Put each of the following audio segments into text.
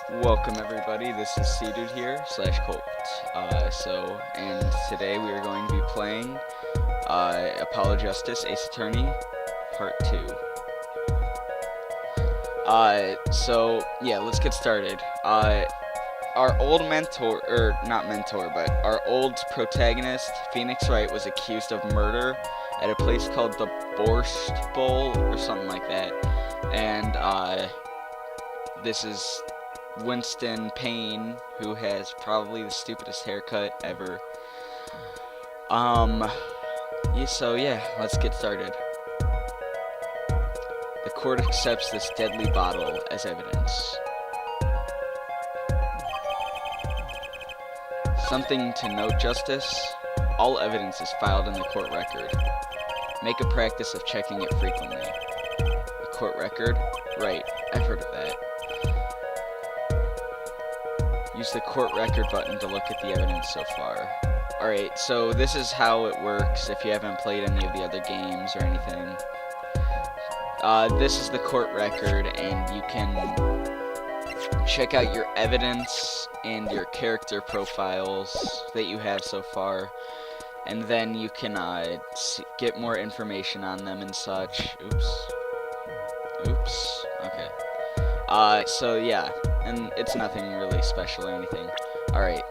Welcome everybody, this is C-Dude here, / Colt. And today we are going to be playing Apollo Justice Ace Attorney Part 2. Let's get started. Our old mentor, not mentor, but our old protagonist, Phoenix Wright, was accused of murder at a place called the Borscht Bowl, or something like that. And, this is Winston Payne, who has probably the stupidest haircut ever. Let's get started. The court accepts this deadly bottle as evidence. Something to note, Justice. All evidence is filed in the court record. Make a practice of checking it frequently. The court record? Right, I've heard of that. Use the court record button to look at the evidence so far. Alright, so this is how it works if you haven't played any of the other games or anything. This is the court record, and you can check out your evidence and your character profiles that you have so far, and then you can get more information on them and such. Oops. Okay. And it's nothing really special or anything. Alright,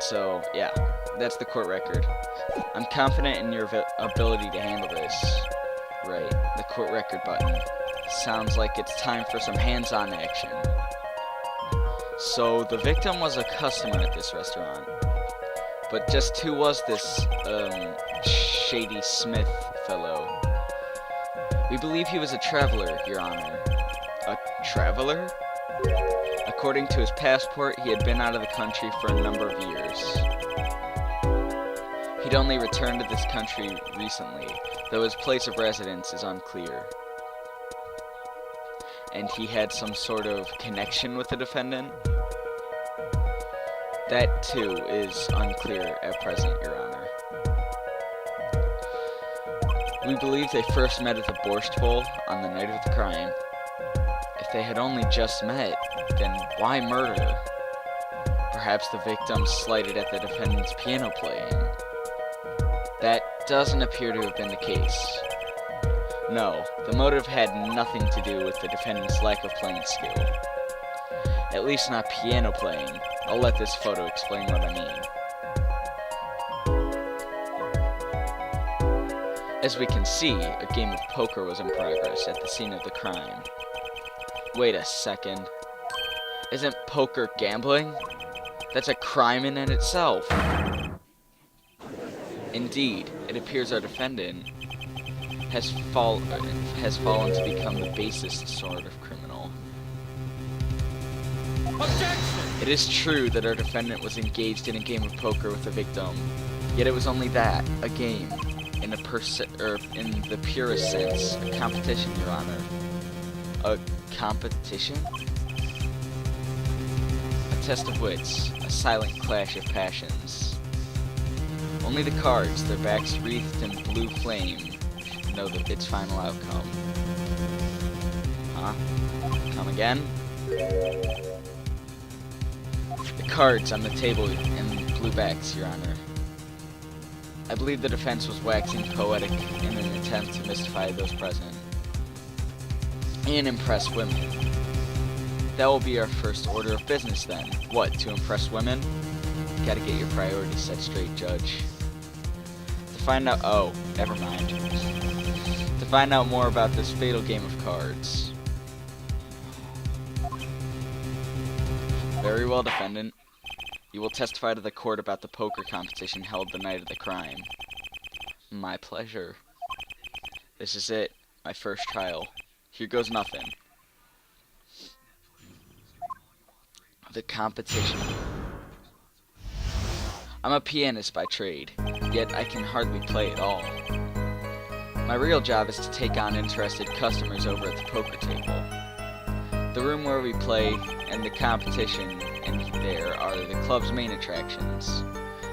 that's the court record. I'm confident in your ability to handle this. Right, the court record button. Sounds like it's time for some hands-on action. So, the victim was a customer at this restaurant. But just who was this, Shady Smith fellow? We believe he was a traveler, Your Honor. A traveler? According to his passport, he had been out of the country for a number of years. He'd only returned to this country recently, though his place of residence is unclear. And he had some sort of connection with the defendant? That, too, is unclear at present, Your Honor. We believe they first met at the Borscht Bowl on the night of the crime. If they had only just met, then why murder? Perhaps the victim slighted at the defendant's piano playing. That doesn't appear to have been the case. No, the motive had nothing to do with the defendant's lack of playing skill. At least not piano playing. I'll let this photo explain what I mean. As we can see, a game of poker was in progress at the scene of the crime. Wait a second. Isn't poker gambling? That's a crime in and itself. Indeed, it appears our defendant has fallen to become the basest sort of criminal. Objection! It is true that our defendant was engaged in a game of poker with the victim, yet it was only that, a game, in the purest sense, a competition, Your Honor. A competition? A test of wits, a silent clash of passions. Only the cards, their backs wreathed in blue flame, know its final outcome. Huh? Come again? The cards on the table in blue backs, Your Honor. I believe the defense was waxing poetic in an attempt to mystify those present and impress women. That will be our first order of business then. What, to impress women? Gotta get your priorities set straight, Judge. To find out— oh, never mind. To find out more about this fatal game of cards. Very well, defendant. You will testify to the court about the poker competition held the night of the crime. My pleasure. This is it, my first trial. Here goes nothing. The competition. I'm a pianist by trade, yet I can hardly play at all. My real job is to take on interested customers over at the poker table. The room where we play and the competition in there are the club's main attractions.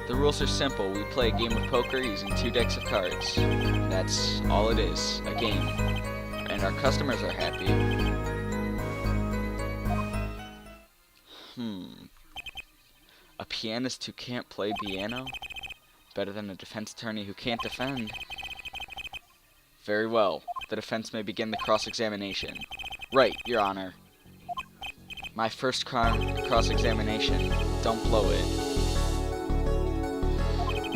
The rules are simple. We play a game of poker using 2 decks of cards. That's all it is, a game. And our customers are happy. A pianist who can't play piano? Better than a defense attorney who can't defend. Very well. The defense may begin the cross-examination. Right, Your Honor. My first cross-examination. Don't blow it.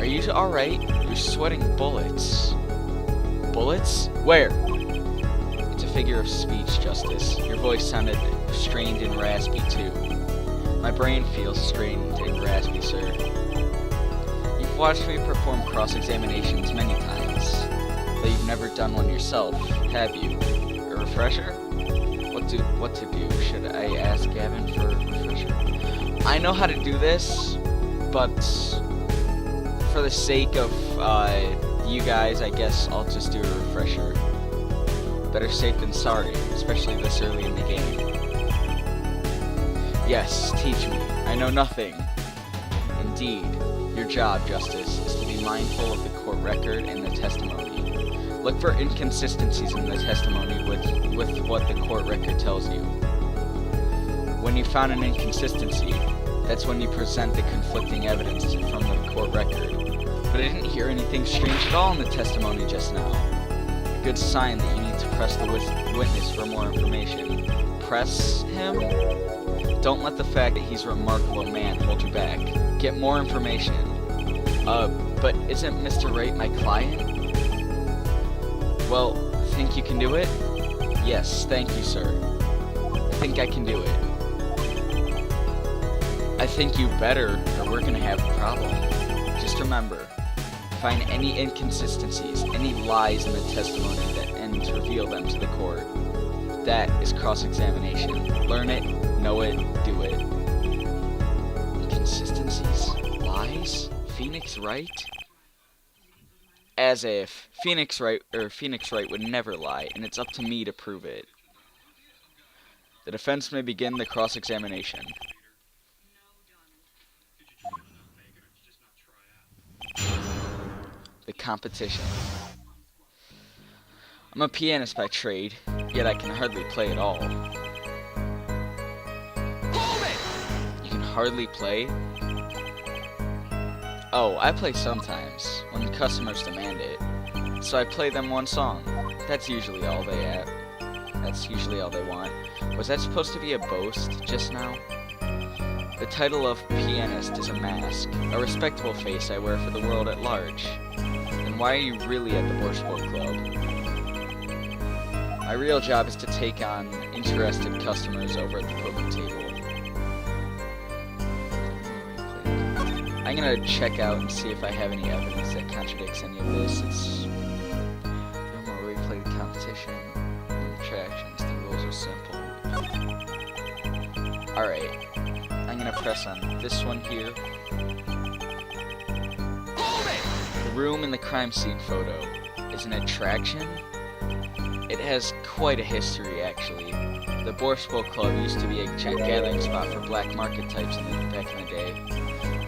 Are you alright? You're sweating bullets. Bullets? Where? It's a figure of speech, Justice. Your voice sounded strained and raspy, too. My brain feels strained and raspy, sir. You've watched me perform cross-examinations many times, but you've never done one yourself, have you? A refresher? What to do? Should I ask Gavin for a refresher? I know how to do this, but for the sake of you guys, I guess I'll just do a refresher. Better safe than sorry, especially this early in the game. Yes, teach me. I know nothing. Indeed, your job, Justice, is to be mindful of the court record and the testimony. Look for inconsistencies in the testimony with what the court record tells you. When you found an inconsistency, that's when you present the conflicting evidence from the court record. But I didn't hear anything strange at all in the testimony just now. A good sign that you need to press the witness for more information. Press him? Don't let the fact that he's a remarkable man hold you back. Get more information. But isn't Mr. Wright my client? Well, think you can do it? Yes, thank you, sir. I think I can do it. I think you better, or we're gonna have a problem. Just remember, find any inconsistencies, any lies in the testimony and reveal them to the court. That is cross-examination. Learn it, know it, do it. Inconsistencies? Lies? Phoenix Wright? As if Phoenix Wright would never lie, and it's up to me to prove it. The defense may begin the cross-examination. The competition. I'm a pianist by trade, yet I can hardly play at all. You can hardly play? Oh, I play sometimes, when customers demand it. So I play them one song. That's usually all they want. Was that supposed to be a boast just now? The title of pianist is a mask, a respectable face I wear for the world at large. Then why are you really at the Borscht Club? My real job is to take on interested customers over at the poker table. I'm gonna check out and see if I have any evidence that contradicts any of this. It's no more way to play the competition. No attractions. The rules are simple. Alright. I'm gonna press on this one here. The room in the crime scene photo is an attraction. It has quite a history, actually. The Borscht Club used to be a gathering spot for black market types back in the day.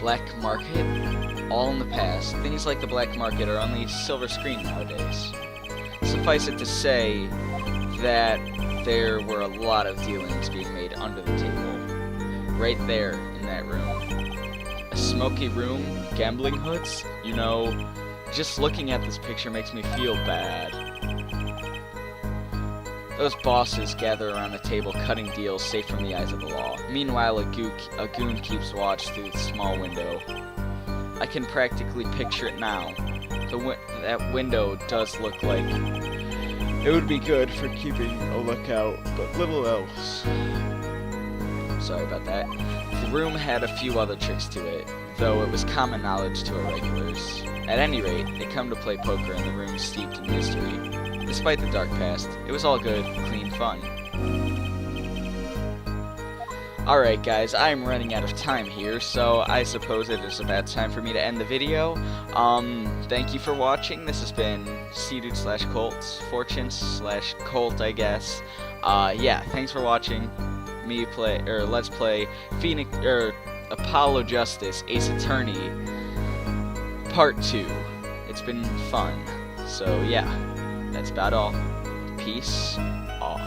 Black market? All in the past. Things like the black market are on the silver screen nowadays. Suffice it to say that there were a lot of dealings being made under the table. Right there in that room. A smoky room, gambling hoods? You know, just looking at this picture makes me feel bad. Those bosses gather around the table cutting deals safe from the eyes of the law. Meanwhile, a goon keeps watch through the small window. I can practically picture it now. That window does look like it would be good for keeping a lookout, but little else. Sorry about that. The room had a few other tricks to it, though it was common knowledge to our regulars. At any rate, they come to play poker in the room steeped in mystery. Despite the dark past, it was all good, clean fun. Alright guys, I'm running out of time here, so I suppose it is about time for me to end the video. Thank you for watching. This has been C-Dude/Colt, Fortune/Colt, I guess. Yeah, thanks for watching me let's play Apollo Justice, Ace Attorney, Part 2. It's been fun. So yeah, that's about all. Peace off.